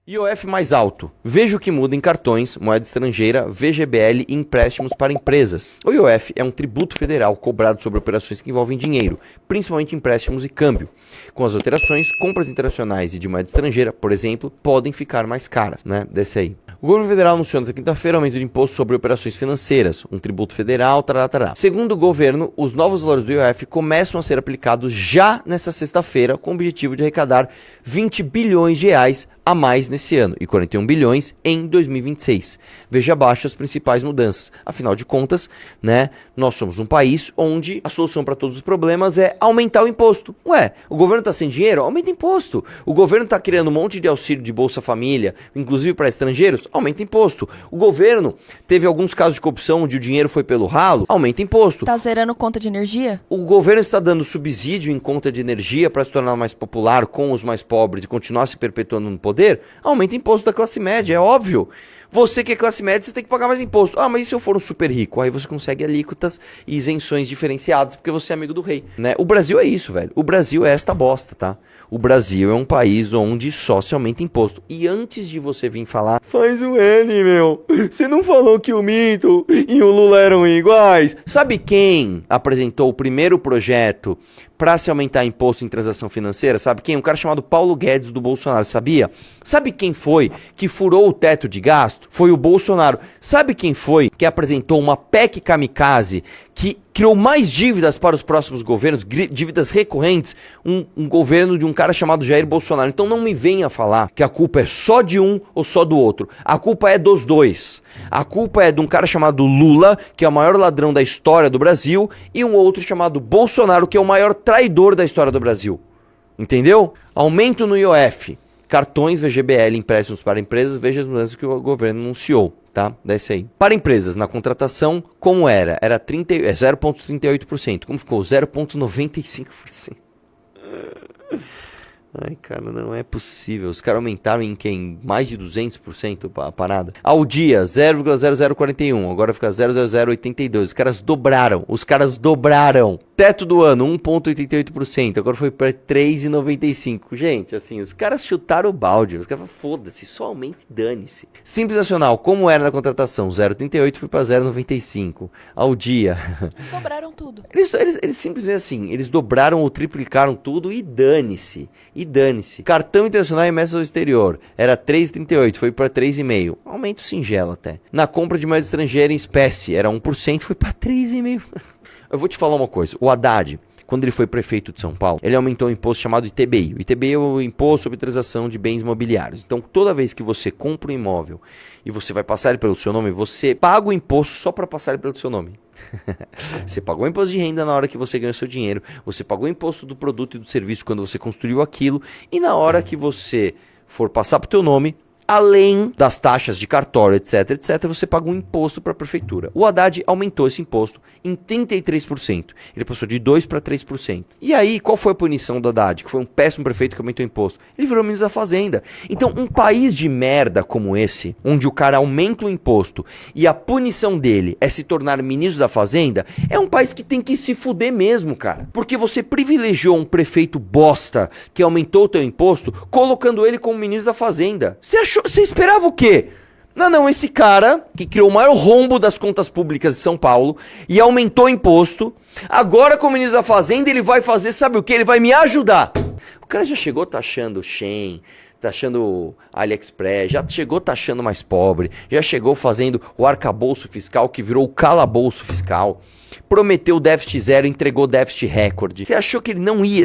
IOF mais alto. Veja o que muda em cartões, moeda estrangeira, VGBL e empréstimos para empresas. O IOF é um tributo federal cobrado sobre operações que envolvem dinheiro, principalmente empréstimos e câmbio. Com as alterações, compras internacionais e de moeda estrangeira, por exemplo, podem ficar mais caras, né? Desse aí. O governo federal anunciou nesta quinta-feira o aumento de imposto sobre operações financeiras, um tributo federal, tarará. Segundo o governo, os novos valores do IOF começam a ser aplicados já nesta sexta-feira, com o objetivo de arrecadar 20 bilhões de reais a mais nesse ano e 41 bilhões em 2026. Veja abaixo as principais mudanças. Afinal de contas, né, nós somos um país onde a solução para todos os problemas é aumentar o imposto. Ué, o governo está sem dinheiro? Aumenta imposto. O governo está criando um monte de auxílio de Bolsa Família, inclusive para estrangeiros? Aumenta imposto. O governo teve alguns casos de corrupção onde o dinheiro foi pelo ralo? Aumenta imposto. Tá zerando conta de energia? O governo está dando subsídio em conta de energia para se tornar mais popular com os mais pobres e continuar se perpetuando no poder? Aumenta imposto da classe média, é óbvio. Você que é classe média, você tem que pagar mais imposto. Ah, mas e se eu for um super rico? Aí você consegue alíquotas e isenções diferenciadas porque você é amigo do rei, né? O Brasil é isso, velho. O Brasil é esta bosta, tá? O Brasil é um país onde só se aumenta imposto. E antes de você vir falar, faz o N, meu. Você não falou que o Mito e o Lula eram iguais? Sabe quem apresentou o primeiro projeto para se aumentar imposto em transação financeira? Sabe quem? Um cara chamado Paulo Guedes do Bolsonaro, sabia? Sabe quem foi que furou o teto de gasto? Foi o Bolsonaro. Sabe quem foi que apresentou uma PEC kamikaze que criou mais dívidas para os próximos governos, dívidas recorrentes? Um governo de um cara chamado Jair Bolsonaro. Então não me venha falar que a culpa é só de um ou só do outro. A culpa é dos dois. A culpa é de um cara chamado Lula, que é o maior ladrão da história do Brasil, e um outro chamado Bolsonaro, que é o maior traidor da história do Brasil. Entendeu? Aumento no IOF. Cartões, VGBL, empréstimos para empresas, veja as mudanças que o governo anunciou, tá? Desce aí. Para empresas, na contratação, como era? Era 0,38%. Como ficou? 0,95%. Ai, cara, não é possível. Os caras aumentaram em quem? Mais de 200% a parada. Ao dia, 0,0041. Agora fica 0,0082. Os caras dobraram. Teto do ano, 1,88%. Agora foi para 3,95%. Gente, assim, os caras chutaram o balde. Os caras falaram, foda-se, só aumenta e dane-se. Simples Nacional, como era na contratação? 0,38 foi para 0,95. Ao dia. Eles dobraram tudo. Eles simplesmente assim, eles dobraram ou triplicaram tudo e dane-se. Cartão internacional e remessas ao exterior. Era 3,38, foi para 3,5. Aumento singelo até. Na compra de moeda estrangeira em espécie, era 1%, foi para 3,5%. Eu vou te falar uma coisa. O Haddad, quando ele foi prefeito de São Paulo, ele aumentou um imposto chamado ITBI. O ITBI é o Imposto sobre Transação de Bens Imobiliários. Então, toda vez que você compra um imóvel e você vai passar ele pelo seu nome, você paga o imposto só para passar ele pelo seu nome. Você pagou o imposto de renda na hora que você ganhou seu dinheiro, você pagou o imposto do produto e do serviço quando você construiu aquilo, e na hora que você for passar pro teu nome, além das taxas de cartório, etc, você paga um imposto para a prefeitura. O Haddad aumentou esse imposto em 33%. Ele passou de 2% para 3%. E aí, qual foi a punição do Haddad? Que foi um péssimo prefeito que aumentou o imposto. Ele virou ministro da Fazenda. Então, um país de merda como esse, onde o cara aumenta o imposto e a punição dele é se tornar ministro da Fazenda, é um país que tem que se fuder mesmo, cara. Porque você privilegiou um prefeito bosta que aumentou o teu imposto, colocando ele como ministro da Fazenda. Você esperava o quê? Não, esse cara que criou o maior rombo das contas públicas de São Paulo e aumentou o imposto, agora como ministro da Fazenda ele vai fazer, sabe o quê? Ele vai me ajudar. O cara já chegou taxando Shein, taxando AliExpress, já chegou taxando mais pobre, já chegou fazendo o arcabouço fiscal que virou o calabouço fiscal. Prometeu déficit zero, entregou déficit recorde. Você achou que ele não ia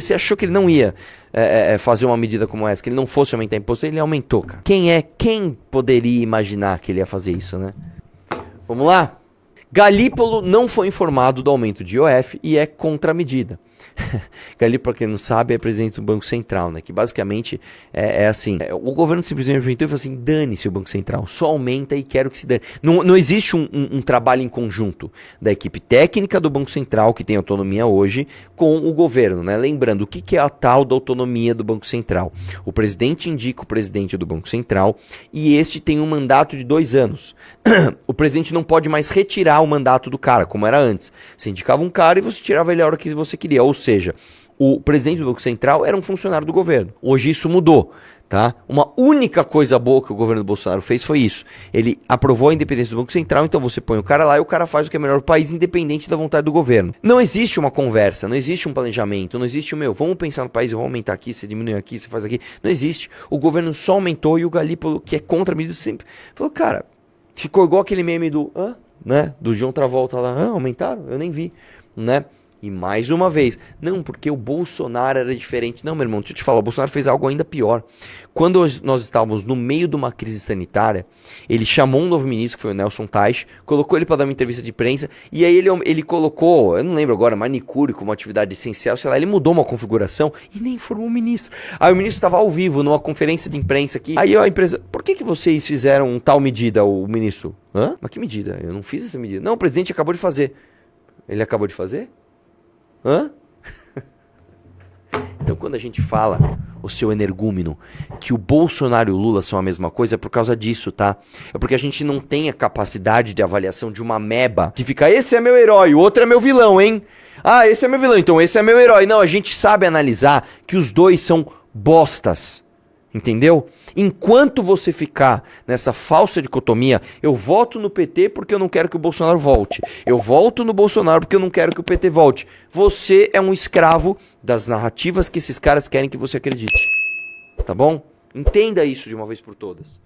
fazer uma medida como essa, que ele não fosse aumentar imposto? Ele aumentou, cara. Quem poderia imaginar que ele ia fazer isso, né? Vamos lá? Galípolo não foi informado do aumento de IOF e é contra a medida. Galípolo, para quem não sabe, é presidente do Banco Central, né? Que basicamente é assim, o governo simplesmente apresentou e falou assim, dane-se o Banco Central, só aumenta e quero que se dane. Não existe um trabalho em conjunto da equipe técnica do Banco Central, que tem autonomia hoje, com o governo, né? Lembrando, o que é a tal da autonomia do Banco Central? O presidente indica o presidente do Banco Central e este tem um mandato de 2 anos. O presidente não pode mais retirar o mandato do cara, como era antes. Você indicava um cara e você tirava ele a hora que você queria. Ou seja, o presidente do Banco Central era um funcionário do governo. Hoje isso mudou. Tá? Uma única coisa boa que o governo do Bolsonaro fez foi isso. Ele aprovou a independência do Banco Central, então você põe o cara lá e o cara faz o que é melhor para o país, independente da vontade do governo. Não existe uma conversa, não existe um planejamento, não existe vamos pensar no país, vamos aumentar aqui, você diminui aqui, você faz aqui. Não existe. O governo só aumentou e o Galípolo, que é contra a medida, sempre falou, cara, ficou igual aquele meme do John Travolta lá, aumentaram? Eu nem vi, né? E mais uma vez, não, porque o Bolsonaro era diferente. Não, meu irmão, deixa eu te falar, o Bolsonaro fez algo ainda pior. Quando nós estávamos no meio de uma crise sanitária, ele chamou um novo ministro, que foi o Nelson Teich, colocou ele para dar uma entrevista de imprensa, e aí ele colocou, eu não lembro agora, manicure como atividade essencial, sei lá, ele mudou uma configuração e nem informou o ministro. Aí o ministro estava ao vivo, numa conferência de imprensa aqui, aí a empresa, por que vocês fizeram tal medida, o ministro? Hã? Mas que medida? Eu não fiz essa medida. Não, o presidente acabou de fazer. Ele acabou de fazer? Hã? Então quando a gente fala, o seu energúmeno, que o Bolsonaro e o Lula são a mesma coisa, é por causa disso, tá? É porque a gente não tem a capacidade de avaliação de uma ameba que fica, esse é meu herói, o outro é meu vilão, hein? Ah, esse é meu vilão, então esse é meu herói. Não, a gente sabe analisar que os dois são bostas. Entendeu? Enquanto você ficar nessa falsa dicotomia, eu voto no PT porque eu não quero que o Bolsonaro volte. Eu voto no Bolsonaro porque eu não quero que o PT volte. Você é um escravo das narrativas que esses caras querem que você acredite. Tá bom? Entenda isso de uma vez por todas.